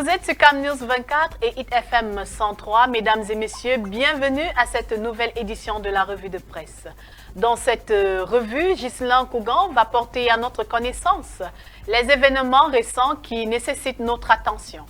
Vous êtes sur Cam News 24 et Hit FM 103. Mesdames et messieurs, bienvenue à cette nouvelle édition de la revue de presse. Dans cette revue, Ghislain Kougan va porter à notre connaissance les événements récents qui nécessitent notre attention.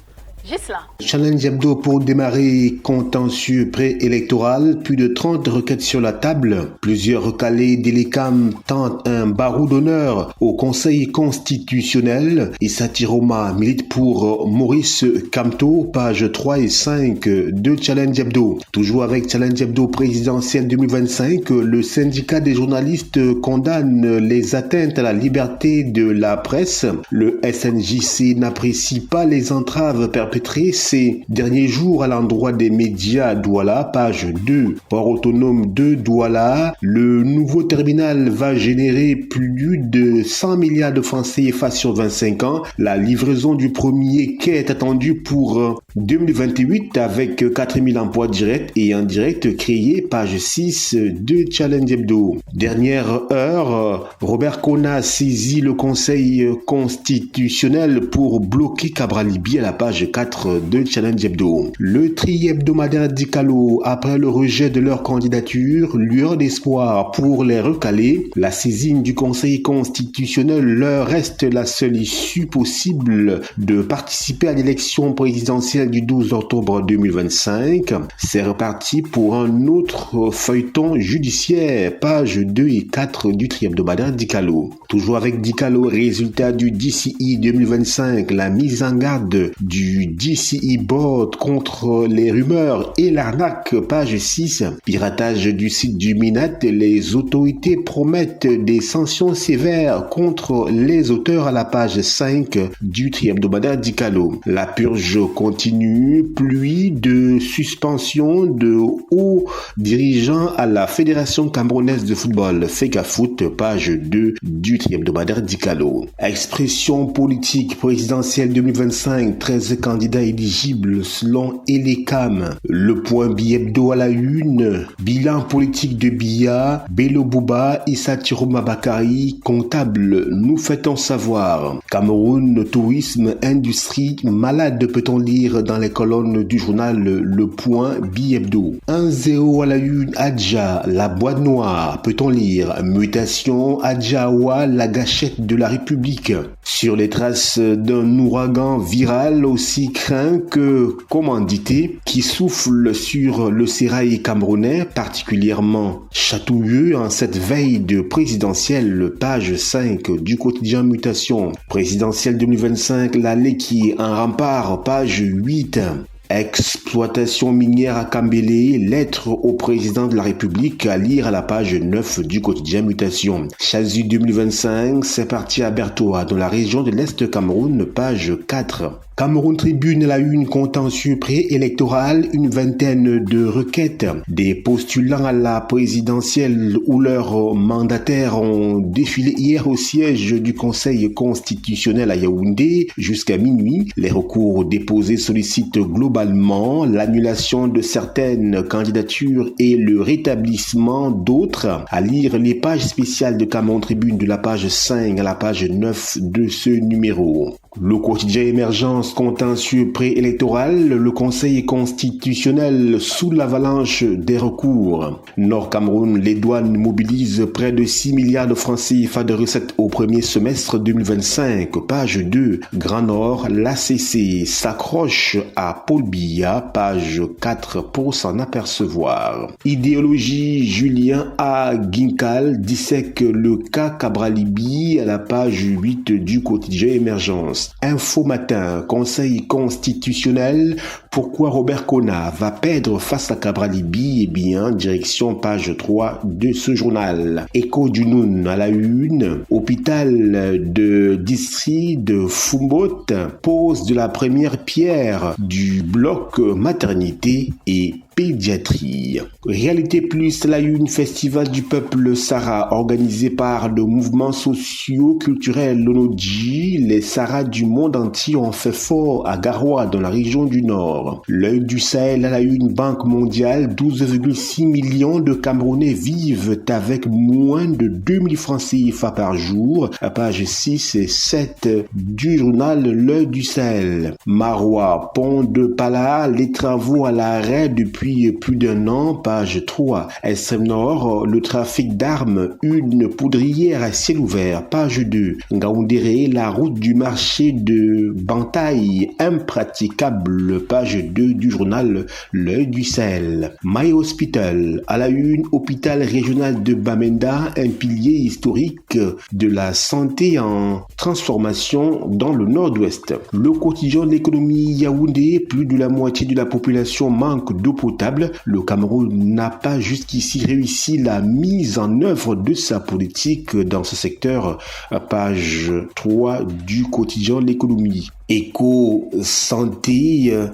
Ghislain. Challenge Hebdo pour démarrer contentieux préélectoral. Plus de 30 requêtes sur la table. Plusieurs recalés d'Elecam tentent un barreau d'honneur au Conseil constitutionnel. Issa Tiroma milite pour Maurice Kamto, pages 3 et 5 de Challenge Hebdo. Toujours avec Challenge Hebdo présidentiel 2025, le syndicat des journalistes condamne les atteintes à la liberté de la presse. Le SNJC n'apprécie pas les entraves perpétrées ces derniers jours à l'endroit des médias à Douala, page 2. Port autonome de Douala, le nouveau terminal va générer plus de 100 milliards de francs CFA sur 25 ans. La livraison du premier quai est attendue pour 2028 avec 4000 emplois directs et indirects créés, page 6 de Challenge Hebdo. Dernière heure, Robert Kona saisit le Conseil constitutionnel pour bloquer Cabral-Libye à la page 4 de Challenge Hebdo. Le tri hebdomadaire Dicalo, après le rejet de leur candidature, lueur d'espoir pour les recalés. La saisine du Conseil constitutionnel leur reste la seule issue possible de participer à l'élection présidentielle du 12 octobre 2025. C'est reparti pour un autre feuilleton judiciaire, pages 2 et 4 du tri hebdomadaire Dicalo. Toujours avec Dicalo, résultat du DCI 2025, la mise en garde du DCI Board contre les rumeurs et l'arnaque, page 6. Piratage du site du Minat, les autorités promettent des sanctions sévères contre les auteurs à la page 5 du tri hebdomadaire Dicalo. La purge continue, pluie de suspension de hauts dirigeants à la Fédération camerounaise de football, FECAFoot, page 2 du tri hebdomadaire Dicalo. Expression politique présidentielle 2025, 13 candidats éligibles selon Elecam. Le point bi-hebdo à la une. Bilan politique de Biya, Bello Bouba, Issa Tiroma Bakari, comptable, nous fait-on savoir. Cameroun, tourisme, industrie, malade peut-on lire dans les colonnes du journal Le Point bi-hebdo. 1-0 à la une, Adja, la boîte noire, peut-on lire. Mutation, Adjawa, la gâchette de la République. Sur les traces d'un ouragan viral aussi craint que commandité qui souffle sur le sérail camerounais, particulièrement chatouilleux en cette veille de présidentielle, page 5 du quotidien Mutation. Présidentielle 2025, l'allée qui est un rempart, page 8. Exploitation minière à Kambélé, lettre au président de la République à lire à la page 9 du quotidien Mutation. Chazu 2025, c'est parti à Bertoa, dans la région de l'Est Cameroun, page 4. Cameroun Tribune, la une, contentieux préélectoral, une vingtaine de requêtes. Des postulants à la présidentielle ou leurs mandataires ont défilé hier au siège du Conseil constitutionnel à Yaoundé jusqu'à minuit. Les recours déposés sollicitent globalement l'annulation de certaines candidatures et le rétablissement d'autres. À lire les pages spéciales de Cameroun Tribune de la page 5 à la page 9 de ce numéro. Le quotidien Émergence, contentieux préélectoral, le Conseil constitutionnel sous l'avalanche des recours. Nord Cameroun, les douanes mobilisent près de 6 milliards de francs CFA de recettes au premier semestre 2025. Page 2. Grand Nord, l'ACC s'accroche à Paul Biya, page 4 pour s'en apercevoir. Idéologie, Julien A. Ginkal dissèque le cas Cabral-Libye à la page 8 du quotidien Émergence. Info Matin, Conseil constitutionnel, pourquoi Robert Kona va perdre face à Cabral-Libye? Eh bien, direction page 3 de ce journal. Écho du Noun à la une, hôpital de district de Fumbot pose de la première pierre du bloc maternité et pédiatrie. Réalité plus la une, festival du peuple Sara organisé par le mouvement socio-culturel Lonoji. Les Saras du monde entier ont fait fort à Garoua dans la région du Nord. L'œil du Sahel à la une, Banque mondiale, 12,6 millions de Camerounais vivent avec moins de 2000 francs CFA par jour. À page 6 et 7 du journal L'œil du Sahel. Marois, pont de Pala, les travaux à l'arrêt depuis plus d'un an. Page 3. Extrême Nord, le trafic d'armes, une poudrière à ciel ouvert. Page 2. Ngaoundéré, la route du marché de Bantaï, impraticable. Page 2 du journal L'œil du Sahel. My Hospital, à la une, hôpital régional de Bamenda, un pilier historique de la santé en transformation dans le nord-ouest. Le quotidien de l'économie Yaoundé, plus de la moitié de la population manque d'eau potable. Le Cameroun n'a pas jusqu'ici réussi la mise en œuvre de sa politique dans ce secteur. Page 3 du quotidien de l'économie. Éco-santé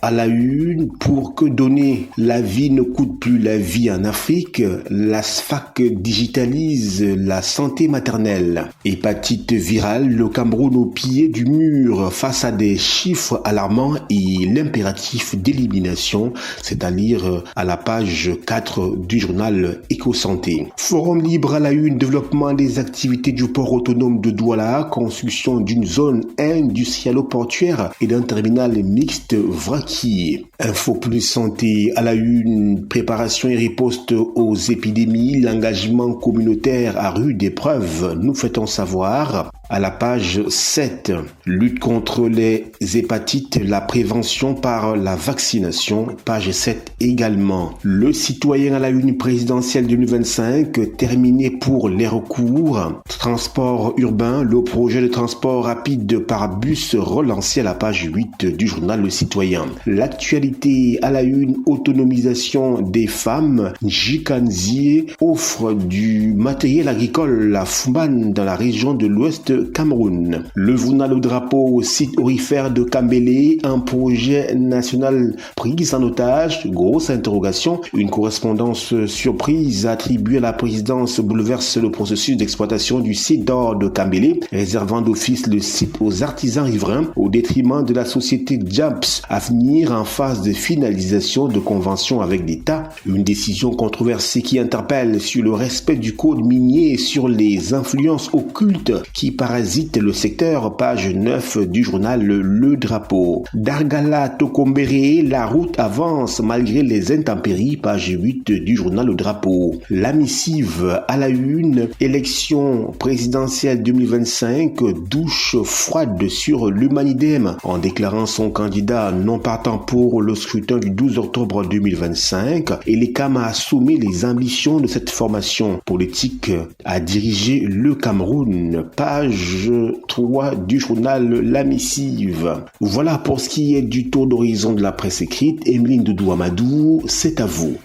à la une, pour que donner la vie ne coûte plus la vie en Afrique, la SFAC digitalise la santé maternelle. Hépatite virale, le Cameroun au pied du mur face à des chiffres alarmants et l'impératif d'élimination, c'est à lire à la page 4 du journal Éco-santé. Forum libre à la une, développement des activités du port autonome de Douala, construction d'une zone industrielle-portuaire et d'un terminal mixte vraquier. Info plus santé à la une, préparation et riposte aux épidémies, l'engagement communautaire à rude épreuve, nous fait-on savoir. À la page 7, lutte contre les hépatites, la prévention par la vaccination. Page 7 également. Le citoyen à la une présidentielle 2025, terminé pour les recours. Transport urbain, le projet de transport rapide par bus relancé à la page 8 du journal Le Citoyen. L'actualité à la une, autonomisation des femmes. Jikanzie offre du matériel agricole à Fouman dans la région de l'Ouest Cameroun. Le journal Le Drapeau au site aurifère de Kambélé, un projet national pris en otage, grosse interrogation. Une correspondance surprise attribuée à la présidence bouleverse le processus d'exploitation du site d'or de Kambélé, réservant d'office le site aux artisans riverains au détriment de la société Japs à venir en phase de finalisation de convention avec l'État. Une décision controversée qui interpelle sur le respect du code minier et sur les influences occultes qui parasite le secteur, page 9 du journal Le Drapeau. Dargala Tokombéré, la route avance malgré les intempéries, page 8 du journal Le Drapeau. La missive à la une, élection présidentielle 2025, douche froide sur l'Humanidème en déclarant son candidat non partant pour le scrutin du 12 octobre 2025. Et l'ECAM a soumis les ambitions de cette formation politique à diriger le Cameroun, page 3 du journal La Missive. Voilà pour ce qui est du tour d'horizon de la presse écrite. Emeline Doudou Amadou, c'est à vous.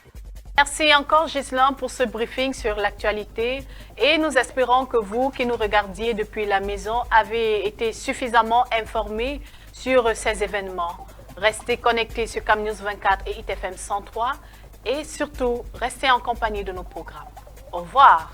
Merci encore Ghislain pour ce briefing sur l'actualité et nous espérons que vous qui nous regardiez depuis la maison avez été suffisamment informés sur ces événements. Restez connectés sur Cam News 24 et ITFM 103 et surtout restez en compagnie de nos programmes. Au revoir.